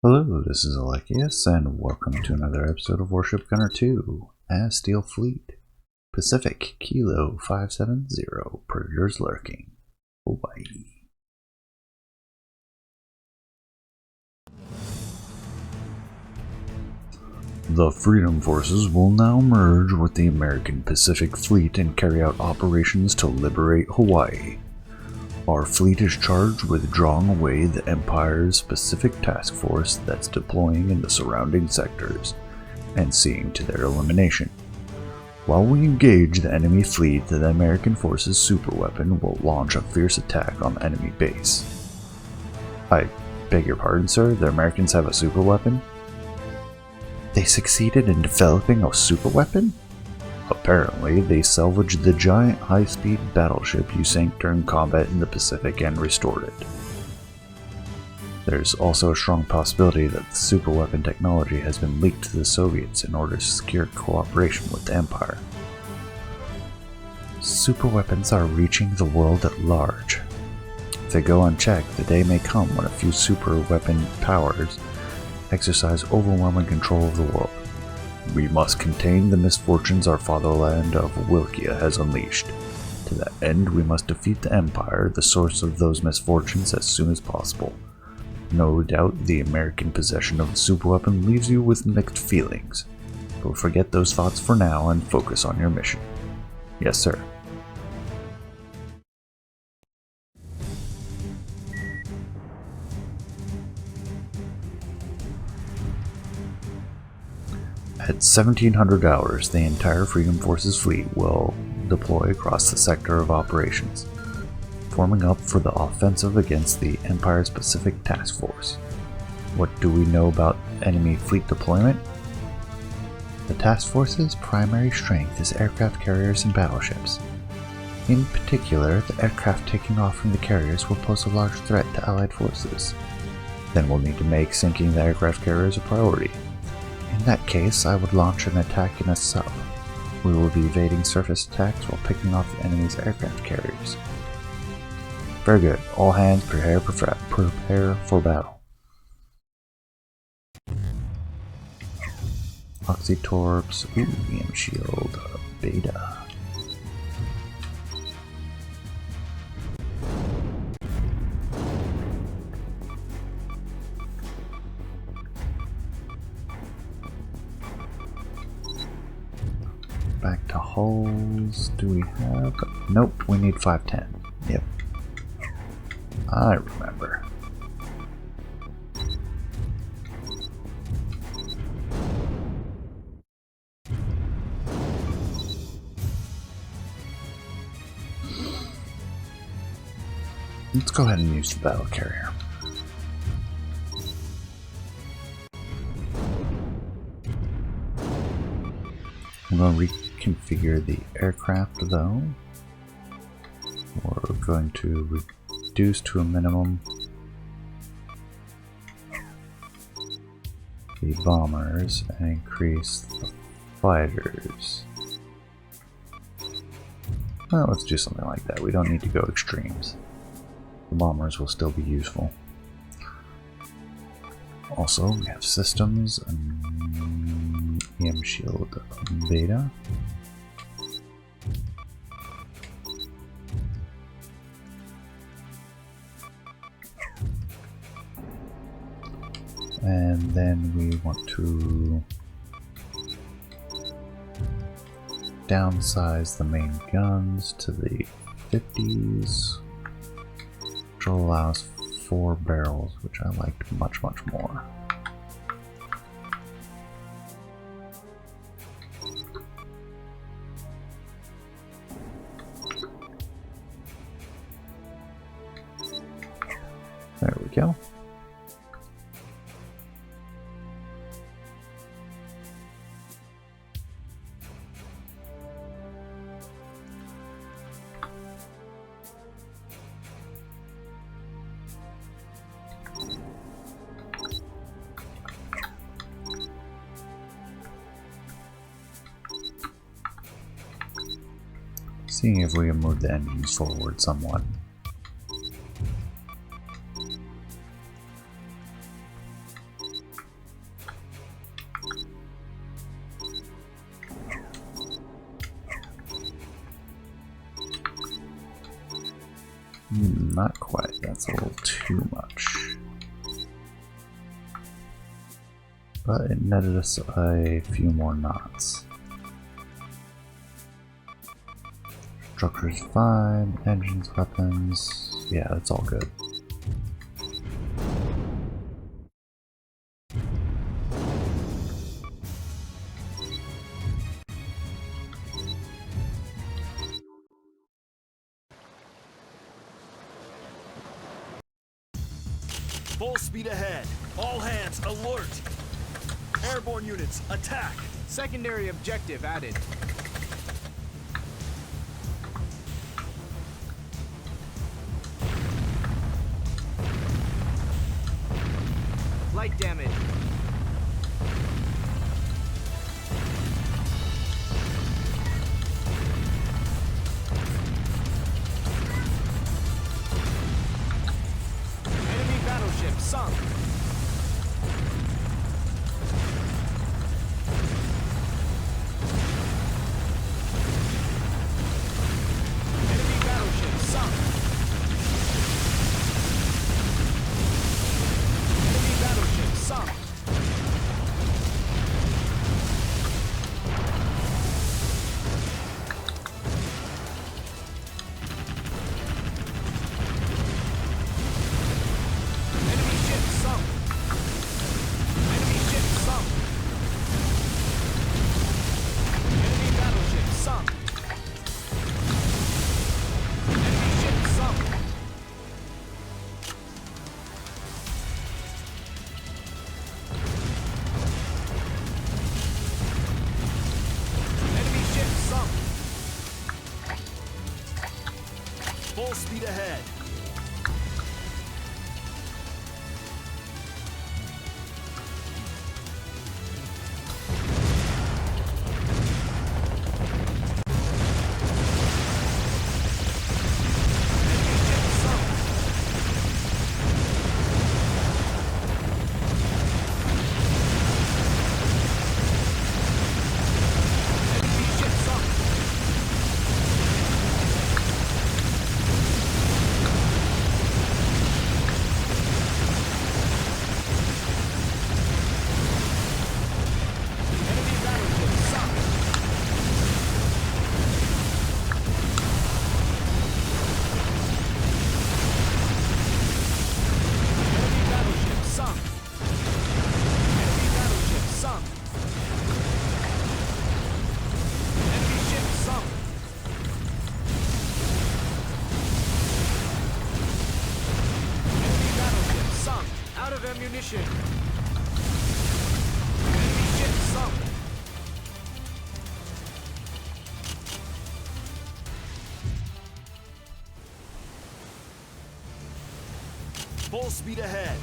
Hello, this is Alekius, and welcome to another episode of Warship Gunner 2 as Steel Fleet. Pacific Kilo 570, Purgers lurking, Hawaii. The Freedom Forces will now merge with the American Pacific Fleet and carry out operations to liberate Hawaii. Our fleet is charged with drawing away the Empire's Pacific Task Force that's deploying in the surrounding sectors, and seeing to their elimination. While we engage the enemy fleet, the American forces' superweapon will launch a fierce attack on the enemy base. I beg your pardon, sir, the Americans have a superweapon? They succeeded in developing a superweapon? Apparently, they salvaged the giant high-speed battleship you sank during combat in the Pacific and restored it. There's also a strong possibility that the superweapon technology has been leaked to the Soviets in order to secure cooperation with the Empire. Superweapons are reaching the world at large. If they go unchecked, the day may come when a few superweapon powers exercise overwhelming control of the world. We must contain the misfortunes our fatherland of Wilkia has unleashed. To that end, we must defeat the Empire, the source of those misfortunes, as soon as possible. No doubt the American possession of the superweapon leaves you with mixed feelings, but forget those thoughts for now and focus on your mission. Yes, sir. At 1700 hours, the entire Freedom Forces fleet will deploy across the sector of operations, forming up for the offensive against the Empire's Pacific Task Force. What do we know about enemy fleet deployment? The task force's primary strength is aircraft carriers and battleships. In particular, the aircraft taking off from the carriers will pose a large threat to Allied forces. Then we'll need to make sinking the aircraft carriers a priority. In that case, I would launch an attack in a sub. We will be evading surface attacks while picking off the enemy's aircraft carriers. Very good. All hands prepare for battle. Oxytorps, EM shield, beta. Back to hulls. Do we have? Nope, we need 510. Yep. I remember. Let's go ahead and use the battle carrier. I'm going to reconfigure the aircraft though. We're going to reduce to a minimum the bombers and increase the fighters. Well, let's do something like that. We don't need to go extremes. The bombers will still be useful. Also, we have systems and EM shield beta. And then we want to downsize the main guns to the 50s, which allows 4 barrels, which I liked much more. There we go. Seeing if we can move the engines forward somewhat. quite. That's a little too much. But it netted us a few more knots. Structure's fine, engines, weapons, yeah, that's all good. Full speed ahead. All hands alert. Airborne units, attack. Secondary objective added. Light damage. Enemy battleship sunk. Enemy battleship sunk. Enemy battleship sunk. Enemy ship sunk. Enemy ship sunk. Enemy battleship sunk. Enemy ship sunk. Enemy ship sunk. Full speed ahead. Enemy ship sunk. Enemy ship sunk. Enemy battleship sunk. Enemy battleship sunk. Enemy battleship sunk. Enemy ship sunk. Enemy battleship sunk. Out of ammunition. Enemy ship sunk. Full speed ahead.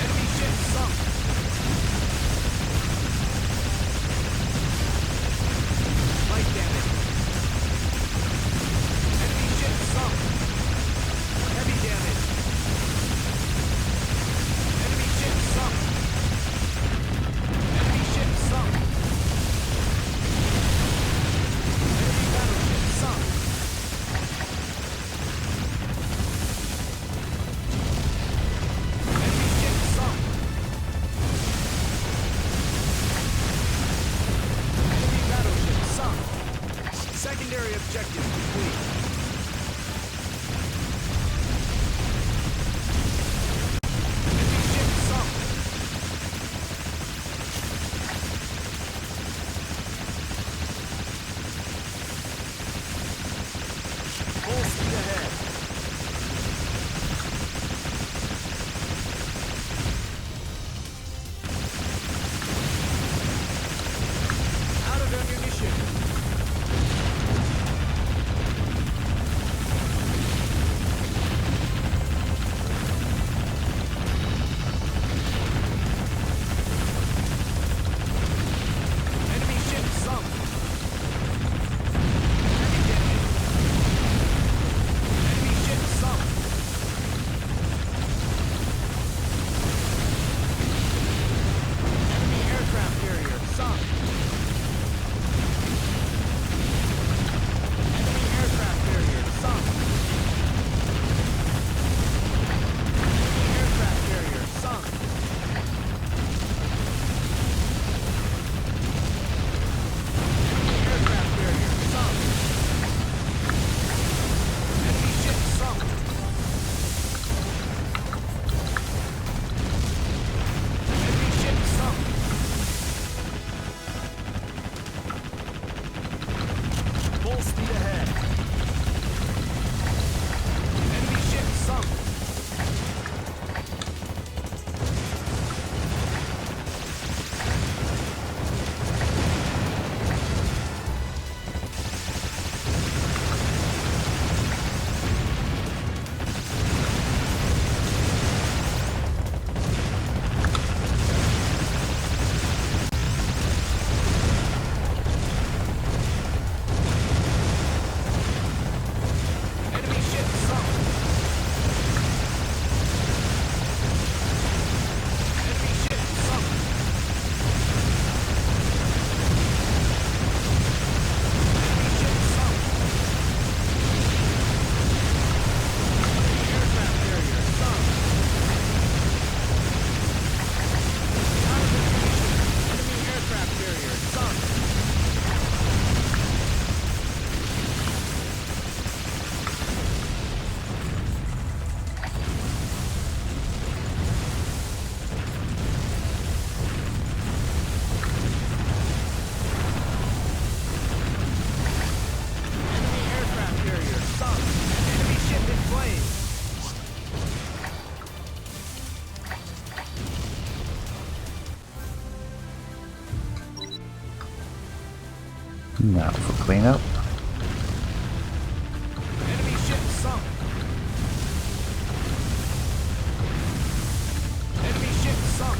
Enemy ship sunk. Light damage. Enemy ship sunk. Heavy damage. Enemy ship sunk. Enemy ship sunk. Enemy battleship sunk. Enemy ship sunk. Enemy battleship sunk. Secondary objective complete. Enemy ship sunk. Full speed ahead. Out of ammunition. Now for cleanup. Enemy ship sunk. Enemy ship sunk.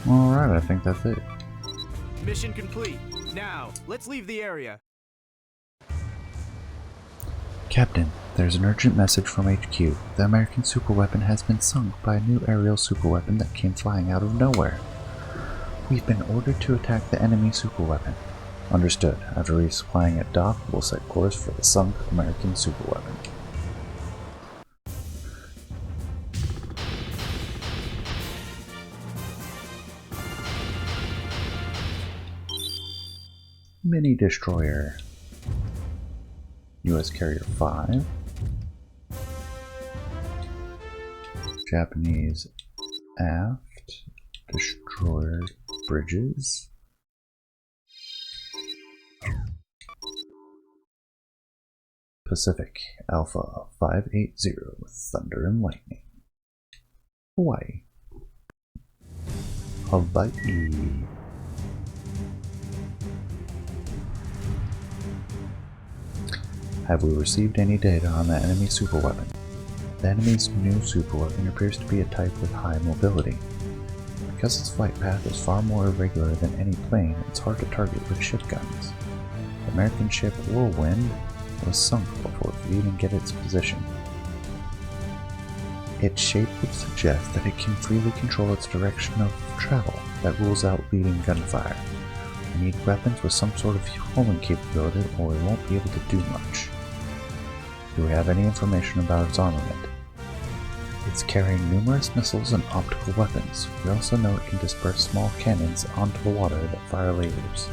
Alright, I think that's it. Mission complete. Now, let's leave the area. Captain, there's an urgent message from HQ. The American superweapon has been sunk by a new aerial superweapon that came flying out of nowhere. We've been ordered to attack the enemy superweapon. Understood. After resupplying at dock, we'll set course for the sunk American superweapon. Mini destroyer. U.S. carrier 5. Japanese aft. Destroyer bridges. Pacific Alpha 580 Thunder and Lightning. Hawaii. Hawaii. Have we received any data on the enemy superweapon? The enemy's new superweapon appears to be a type with high mobility. Because its flight path is far more irregular than any plane, it's hard to target with ship guns. The American ship Whirlwind was sunk before it could even get its position. Its shape would suggest that it can freely control its direction of travel. That rules out leading gunfire. We need weapons with some sort of homing capability or we won't be able to do much. Do we have any information about its armament? It's carrying numerous missiles and optical weapons. We also know it can disperse small cannons onto the water that fire lasers.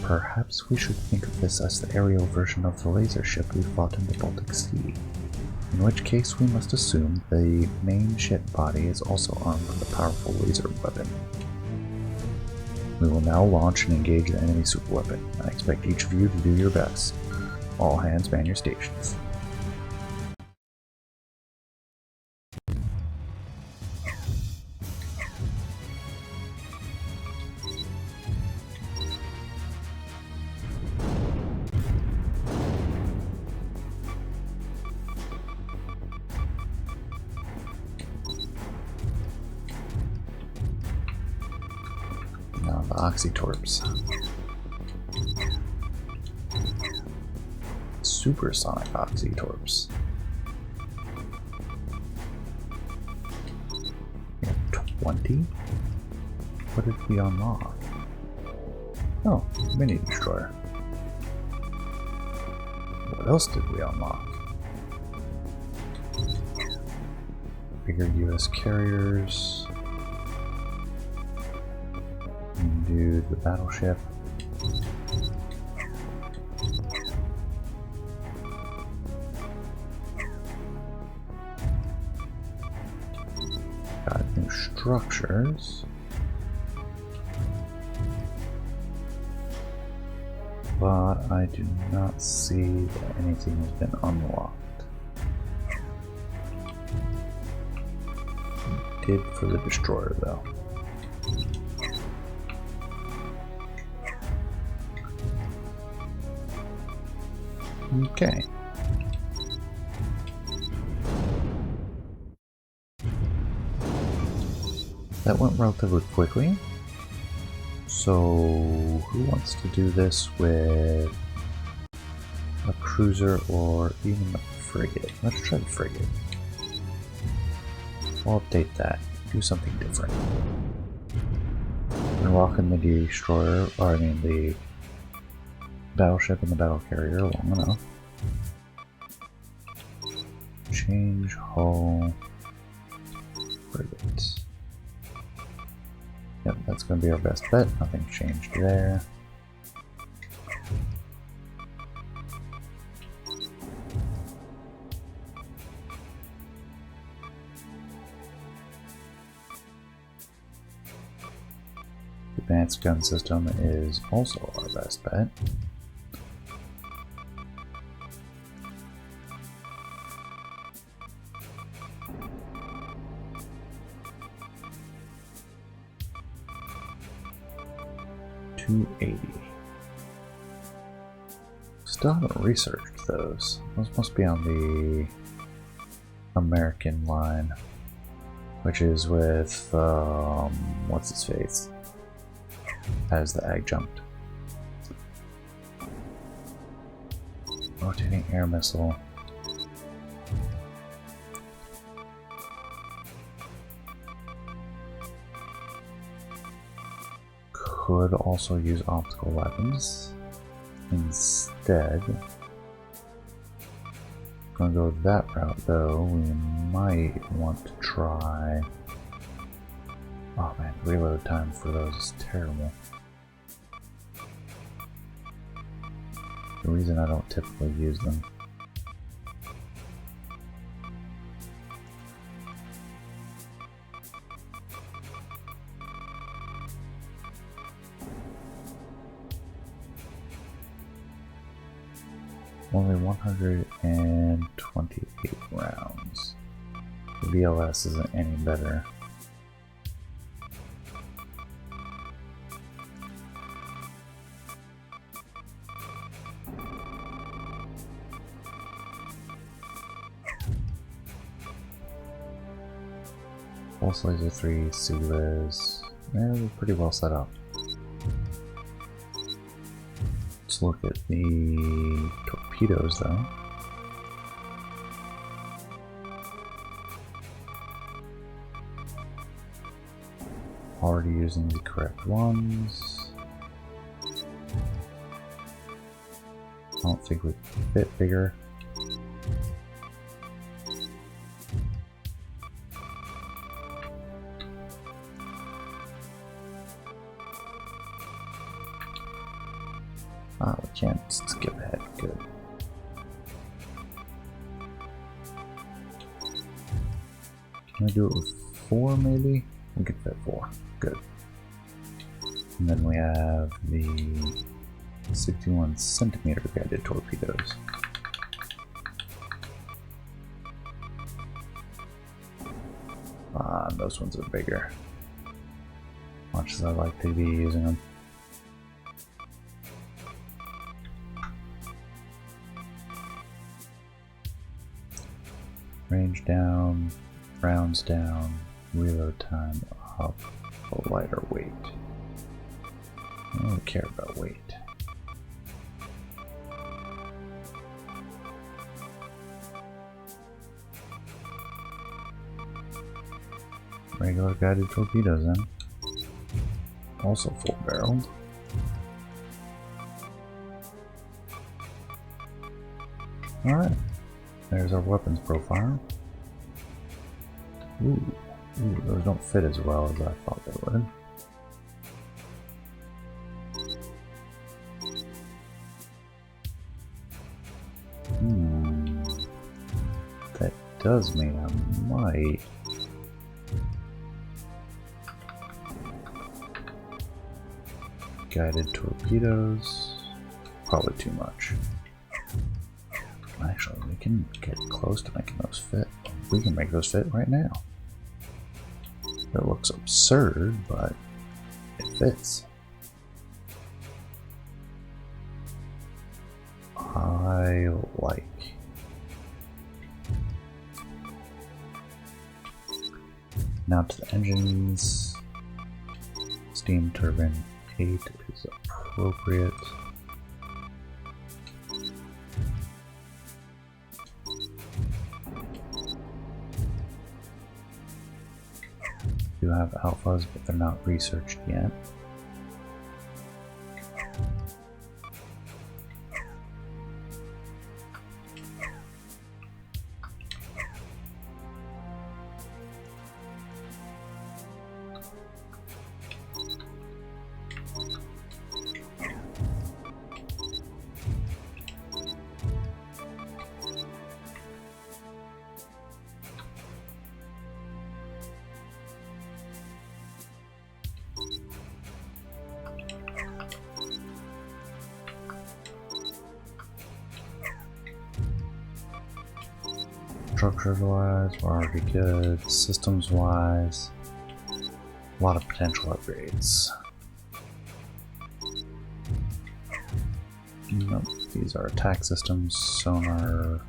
Perhaps we should think of this as the aerial version of the laser ship we fought in the Baltic Sea. In which case we must assume the main ship body is also armed with a powerful laser weapon. We will now launch and engage the enemy superweapon. I expect each of you to do your best. All hands man your stations. Now the Oxytorps. Supersonic Oxytorps. We have 20? What did we unlock? Oh, mini destroyer. What else did we unlock? Bigger US carriers. Do the battleship. Got new structures. But I do not see that anything has been unlocked. It did for the destroyer though. Okay. That went relatively quickly. So, who wants to do this with a cruiser or even a frigate? Let's try the frigate. I'll update that. Do something different. Been rocking the destroyer, or I mean the battleship and the battle carrier long enough. Change hull frigate. Yep, that's going to be our best bet. Nothing changed there. The advanced gun system is also our best bet. $280. Still haven't researched those. Those must be on the American line, which is with what's his face as the ag jumped. Rotating air missile. Could also use optical weapons instead. Gonna go that route though. We might want to try. Oh man, reload time for those is terrible. The reason I don't typically use them. Only 128 rounds. The VLS isn't any better. Pulse Laser 3, Sulas. Yeah, we're pretty well set up. Let's look at the torpedoes though. Already using the correct ones. I don't think we can fit bigger. Ah, we can't skip ahead. Good. Can I do it with 4 maybe? We could fit 4. Good. And then we have the 61 centimeter guided torpedoes. Ah, those ones are bigger. Much as I like to be using them. Range down, rounds down, reload time up, a lighter weight. I don't really care about weight. Regular guided torpedoes then. Also full barreled. Alright. There's our weapons profile. Ooh, those don't fit as well as I thought they would. That does mean I might guided torpedoes. Probably too much. Actually, we can get close to making those fit. We can make those fit right now. It looks absurd, but it fits. I like. Now to the engines. Steam turbine 8 is appropriate. Do have alphas, but they're not researched yet. Structures wise, we're already good. Systems wise, a lot of potential upgrades. Nope, these are attack systems. Sonar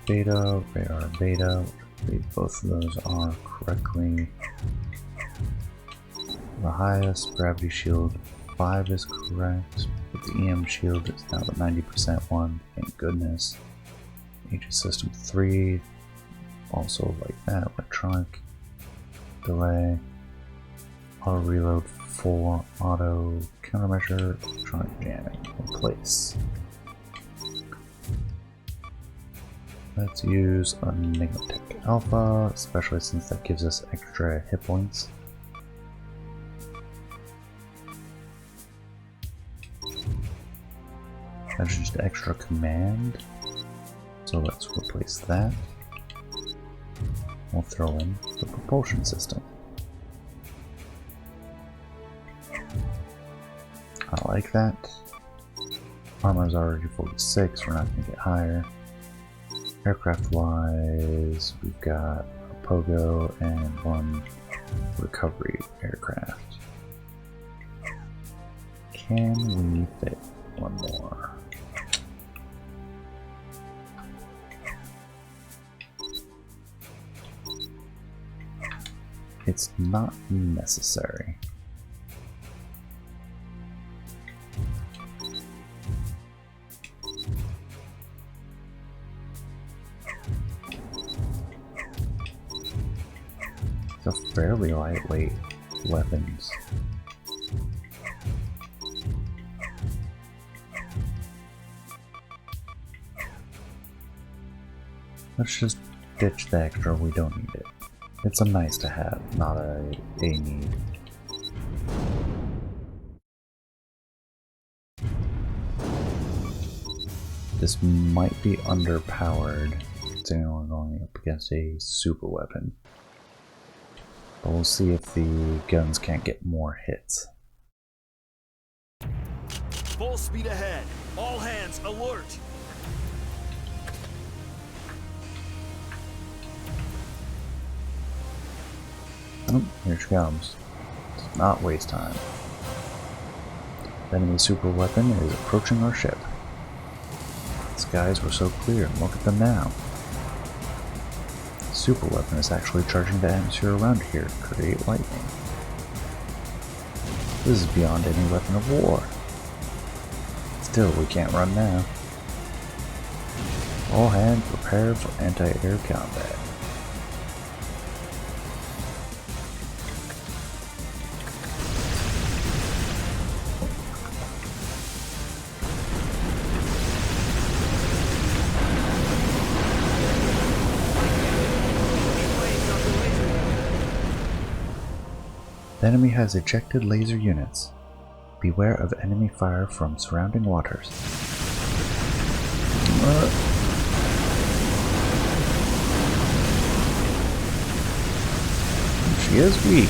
beta, radar beta. I believe both of those are correctly. The highest gravity shield 5 is correct, but the EM shield is now the 90% one, thank goodness. Aegis system 3, also like that, electronic delay, auto reload 4, auto countermeasure, electronic jamming, replace. Let's use Enigmatic Alpha, especially since that gives us extra hit points. That's just extra command, so let's replace that. We'll throw in the propulsion system. I like that. Armor's already 46, we're not going to get higher. Aircraft wise, we've got a Pogo and one recovery aircraft. Can we fit one more? It's not necessary. It's a fairly lightweight weapons. Let's just ditch the extra, we don't need it. It's a nice to have, not a need. This might be underpowered, considering we're going up against a super weapon. But we'll see if the guns can't get more hits. Full speed ahead. All hands alert. Oh, here she comes. Let's not waste time. The enemy super weapon is approaching our ship. The skies were so clear, and look at them now. The super weapon is actually charging the atmosphere around here to create lightning. This is beyond any weapon of war. Still, we can't run now. All hands prepare for anti-air combat. The enemy has ejected laser units. Beware of enemy fire from surrounding waters. She is weak.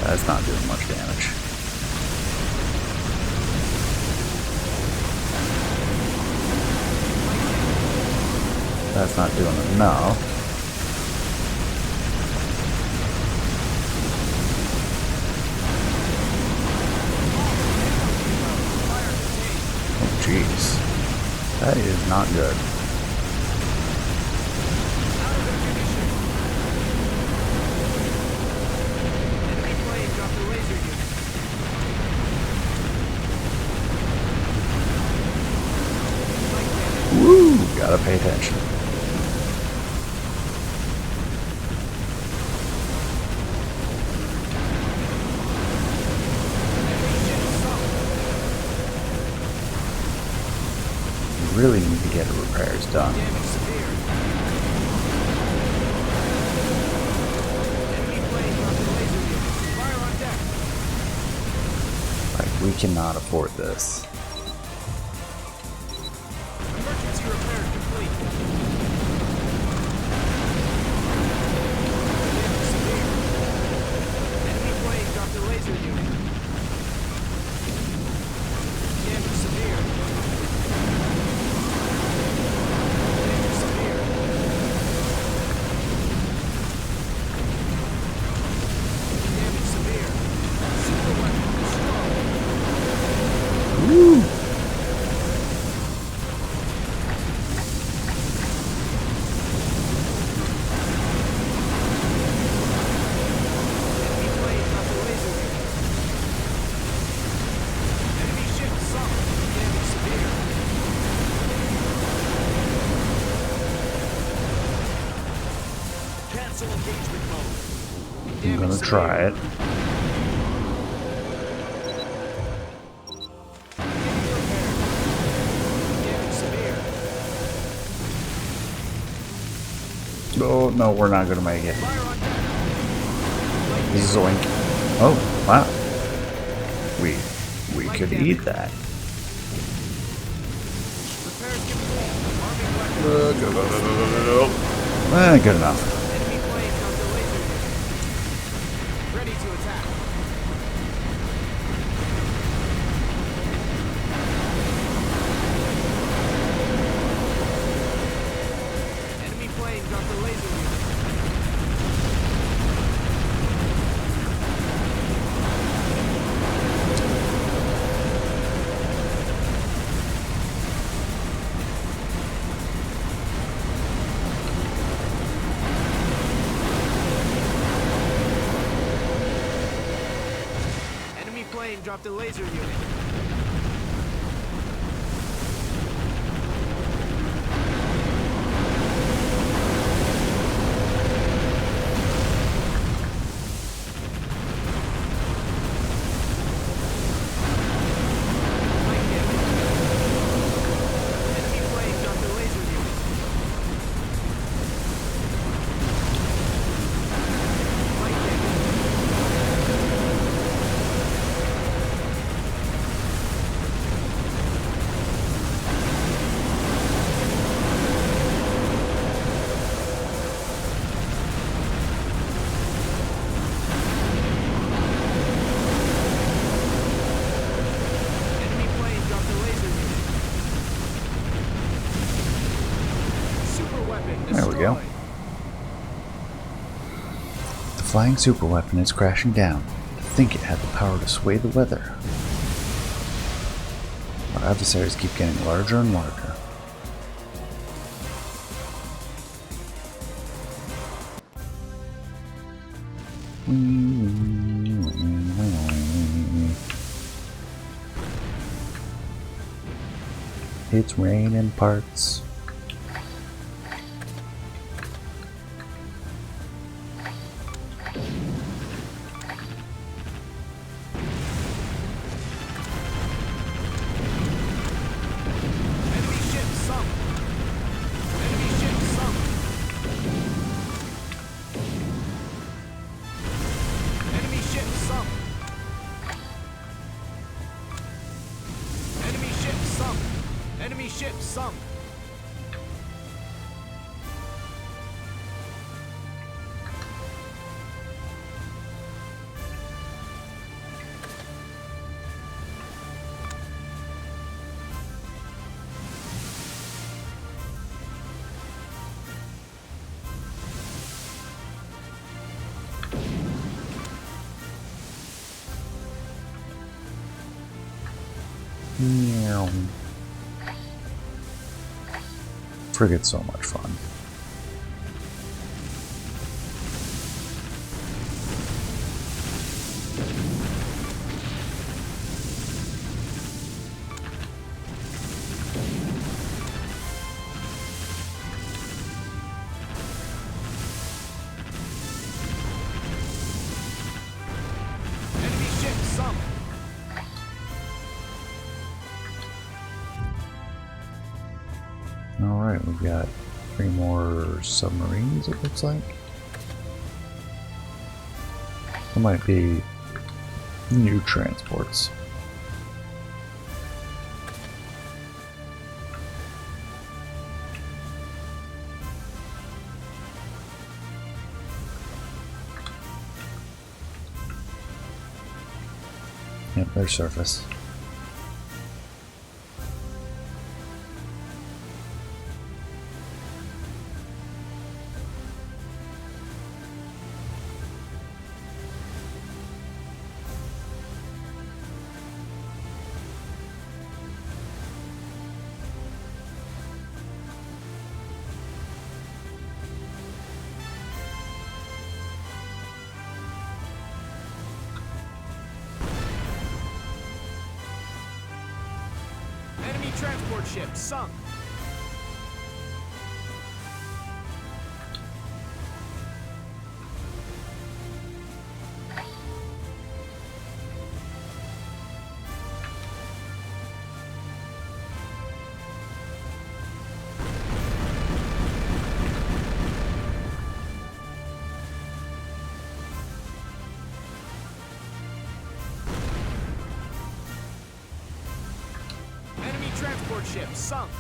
That's not doing much damage. That's not doing enough. Oh jeez. That is not good. Woo! Gotta pay attention. really need to get repairs done. Damage severe. Enemy plane dropping laser units. Fire on deck. Like, we cannot afford this. Emergency repairs complete. Damage severe. Enemy plane dropped a laser unit. Damage severe. Damage severe. Damage severe. Super weapon destroyed. Woo! Enemy plane dropped a laser unit. Enemy ship sunk. Damage severe. Cancel engagement mode. I'm gonna try it. Damage severe. Oh, no, we're not gonna make it. Fire on deck. Zoink. Oh, wow. We could eat that. Repairs complete. Arming weapons. Good enough. Enemy plane comes to laser unit. Ready to attack. Enemy plane dropped a laser unit. Enemy plane dropped a laser unit. Light damage. Enemy plane dropped a laser unit. Light damage. Enemy plane dropped a laser unit. Super weapon destroyed. There we go. The flying superweapon is crashing down. To think it had the power to sway the weather. Our adversaries keep getting larger and larger. It's raining parts. Enemy ship sunk. Enemy ship sunk. Enemy ship sunk. Enemy ship sunk. Enemy ship sunk. Meow. Frigate's so much fun. Enemy ship sunk. Alright, we've got 3 more submarines, it looks like. There might be new transports. Yep, their surface. Enemy transport ship sunk. Enemy transport ship sunk.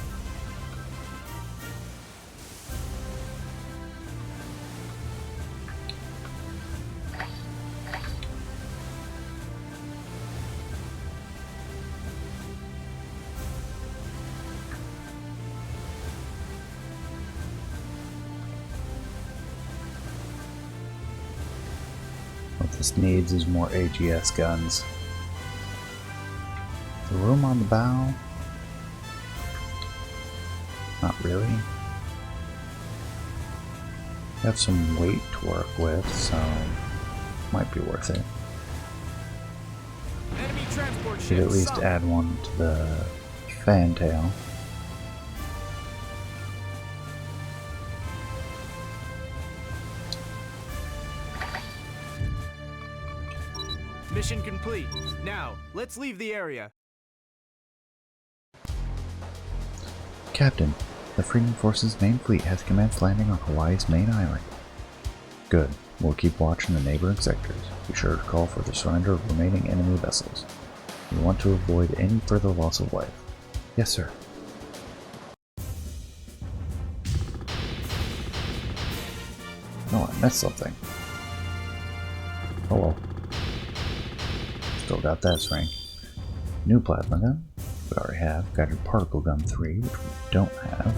What this needs is more AGS guns. The room on the bow? Not really. Have some weight to work with, so might be worth it. Enemy transport Could ship at least sunk. add one to the fantail. Mission complete. Now, let's leave the area. Captain, the Freedom Force's main fleet has commenced landing on Hawaii's main island. Good. We'll keep watching the neighboring sectors. Be sure to call for the surrender of remaining enemy vessels. We want to avoid any further loss of life. Yes, sir. Oh, I missed something. Hello. Still got that string. New plasma gun. We already have. Guided particle gun 3, which we don't have.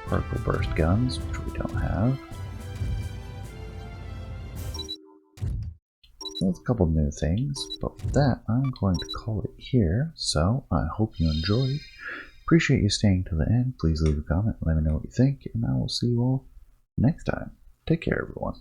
Particle burst guns, which we don't have. So that's a couple new things, but with that, I'm going to call it here. So I hope you enjoyed. Appreciate you staying to the end. Please leave a comment, let me know what you think, and I will see you all next time. Take care, everyone.